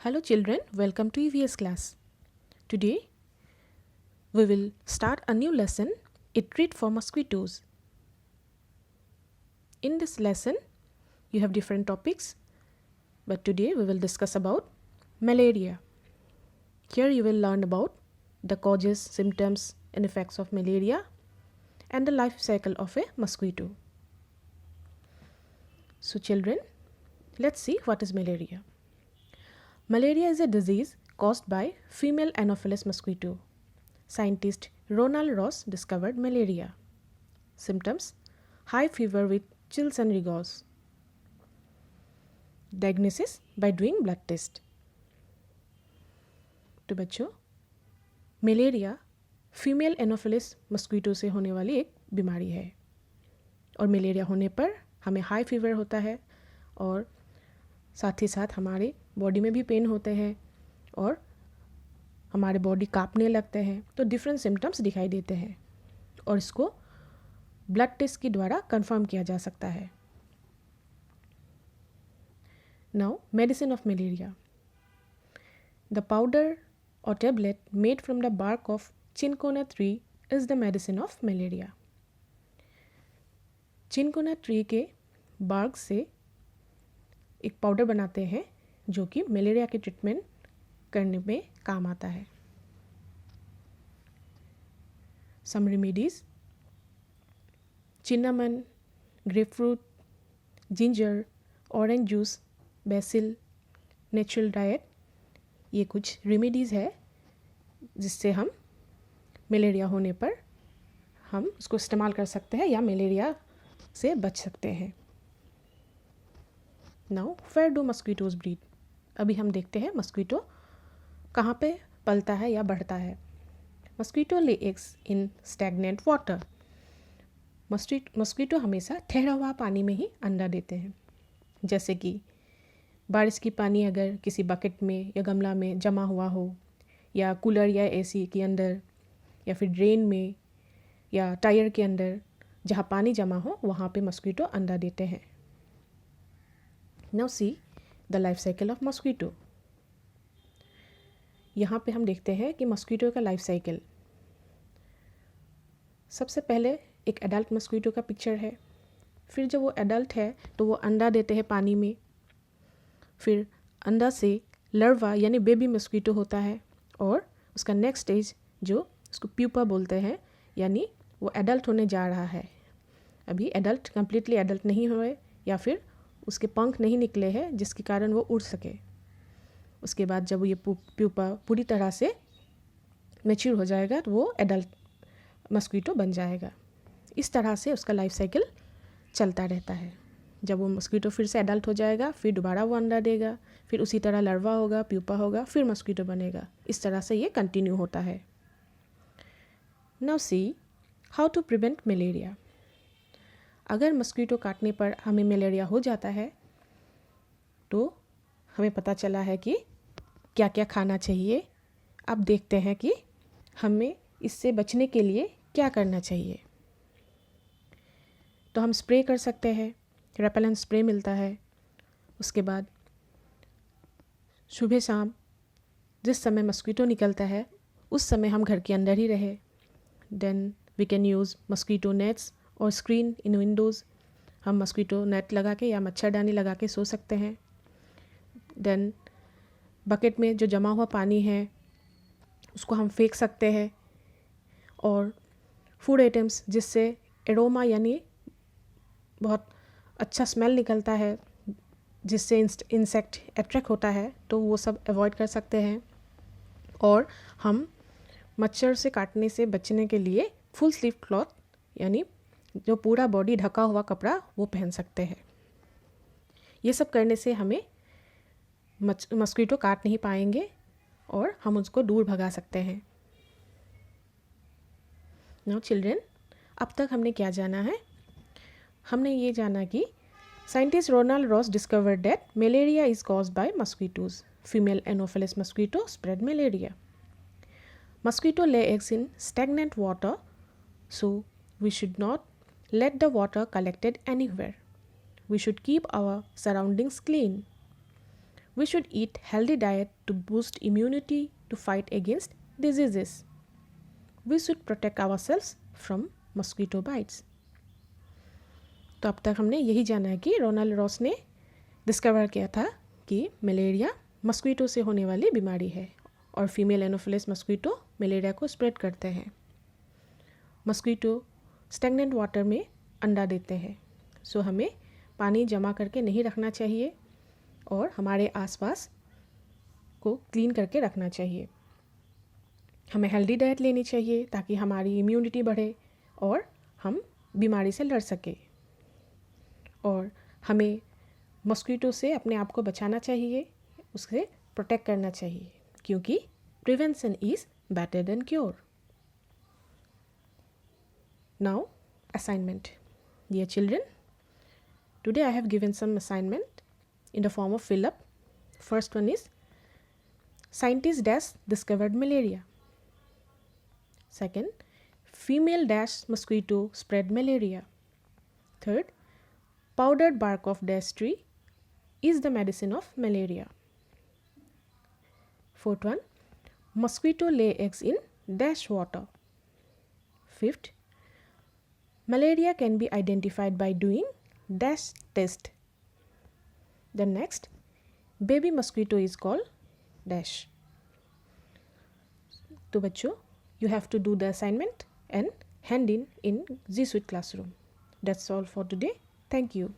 Hello children, welcome to EVS class. Today we will start a new lesson, A Treat for Mosquitoes. In this lesson you have different topics, but today we will discuss about malaria. Here you will learn about the causes, symptoms and effects of malaria and the life cycle of a mosquito. So children, let's see what is malaria. Malaria is a disease caused by female Anopheles mosquito. Scientist Ronald Ross discovered malaria. Symptoms: high fever with chills and rigors. Diagnosis by doing blood test. तो बच्चों, malaria female Anopheles mosquito से होने वाली एक बीमारी है और malaria होने पर हमें हाई फीवर होता है और साथ ही साथ हमारे बॉडी में भी पेन होते हैं और हमारे बॉडी कांपने लगते हैं। तो डिफरेंट सिम्टम्स दिखाई देते हैं और इसको ब्लड टेस्ट के द्वारा कंफर्म किया जा सकता है। Now medicine of malaria. The powder or tablet made from the bark of cinchona tree is the medicine of malaria. Cinchona tree के बार्क से एक पाउडर बनाते हैं जो कि मलेरिया के ट्रीटमेंट करने में काम आता है। Some remedies: cinnamon, grapefruit, ginger, orange juice, basil, natural diet, ये कुछ रेमेडीज़ है जिससे हम मलेरिया होने पर हम उसको इस्तेमाल कर सकते हैं या मलेरिया से बच सकते हैं। Now where do mosquitoes breed. अभी हम देखते हैं मस्कीटो कहाँ पे पलता है या बढ़ता है। Mosquito lay eggs in stagnant water. Mosquito हमेशा ठहरा हुआ पानी में ही अंडा देते हैं, जैसे कि बारिश की पानी अगर किसी बकेट में या गमला में जमा हुआ हो या कूलर या एसी के अंदर या फिर ड्रेन में या टायर के अंदर जहाँ पानी जमा हो वहाँ पे मस्कीटो अंडा देते हैं। Now see the life cycle of mosquito. यहाँ पे हम देखते हैं कि मस्कीटो का लाइफ साइकिल। सबसे पहले एक एडल्ट मस्कीटो का पिक्चर है, फिर जब वो एडल्ट है तो वो अंडा देते हैं पानी में, फिर अंडा से लर्वा यानी बेबी मस्कीटो होता है और उसका नेक्स्ट स्टेज जो उसको प्यूपा बोलते हैं, यानी वो एडल्ट होने जा रहा है। अभी एडल्ट कंप्लीटली एडल्ट नहीं हुए या फिर उसके पंख नहीं निकले हैं जिसके कारण वो उड़ सके। उसके बाद जब ये प्यूपा पूरी तरह से मैच्योर हो जाएगा तो वो एडल्ट मस्कीटो बन जाएगा। इस तरह से उसका लाइफ साइकिल चलता रहता है। जब वो मस्कीटो फिर से एडल्ट हो जाएगा फिर दोबारा वो अंडा देगा, फिर उसी तरह लर्वा होगा, प्यूपा होगा, फिर मस्कीटो बनेगा। इस तरह से ये कंटिन्यू होता है। Now see how to prevent malaria. अगर मस्कीटो काटने पर हमें मलेरिया हो जाता है तो हमें पता चला है कि क्या क्या खाना चाहिए। अब देखते हैं कि हमें इससे बचने के लिए क्या करना चाहिए। तो हम स्प्रे कर सकते हैं, रेपेलेंट स्प्रे मिलता है। उसके बाद सुबह शाम जिस समय मस्कीटो निकलता है उस समय हम घर के अंदर ही रहे। Then we can use mosquito nets और स्क्रीन इन विंडोज़। हम मस्कीटो नेट लगा के या मच्छरदानी लगा के सो सकते हैं। देन बकेट में जो जमा हुआ पानी है उसको हम फेंक सकते हैं और फूड आइटम्स जिससे एरोमा यानी बहुत अच्छा स्मेल निकलता है जिससे इंसेक्ट अट्रैक्ट होता है, तो वो सब अवॉइड कर सकते हैं। और हम मच्छर से काटने से बचने के लिए फुल स्लीव क्लॉथ यानी जो पूरा बॉडी ढका हुआ कपड़ा वो पहन सकते हैं। ये सब करने से हमें मस्कीटो काट नहीं पाएंगे और हम उसको दूर भगा सकते हैं। नाउ चिल्ड्रन, अब तक हमने क्या जाना है? हमने ये जाना कि scientist Ronald Ross discovered that malaria is caused by mosquitoes. Female Anopheles mosquito spread malaria. Mosquito lay eggs in stagnant water, so we should not let the water collected anywhere. We should keep our surroundings clean. We should eat healthy diet to boost immunity to fight against diseases. We should protect ourselves from mosquito bites. तो अब तक हमने यही जाना है कि Ronald Ross ने discover किया था कि मलेरिया मस्कीटो से होने वाली बीमारी है और फीमेल एनोफिलिस मस्कीटो मलेरिया को स्प्रेड करते हैं। मस्कीटो स्टैग्नेंट वाटर में अंडा देते हैं, सो हमें पानी जमा करके नहीं रखना चाहिए और हमारे आसपास को क्लीन करके रखना चाहिए। हमें हेल्दी डाइट लेनी चाहिए ताकि हमारी इम्यूनिटी बढ़े और हम बीमारी से लड़ सके। और हमें मस्कीटो से अपने आप को बचाना चाहिए, उससे प्रोटेक्ट करना चाहिए, क्योंकि prevention is better than cure. Now assignment. Dear children, today I have given some assignment in the form of fill up. First one is scientist dash discovered malaria. Second, female dash mosquito spread malaria. Third, powdered bark of dash tree is the medicine of malaria. Fourth one, mosquito lay eggs in dash water. Fifth, malaria can be identified by doing dash test. The next, baby mosquito is called dash. तो बच्चों, you have to do the assignment and hand in G Suite classroom. That's all for today. Thank you.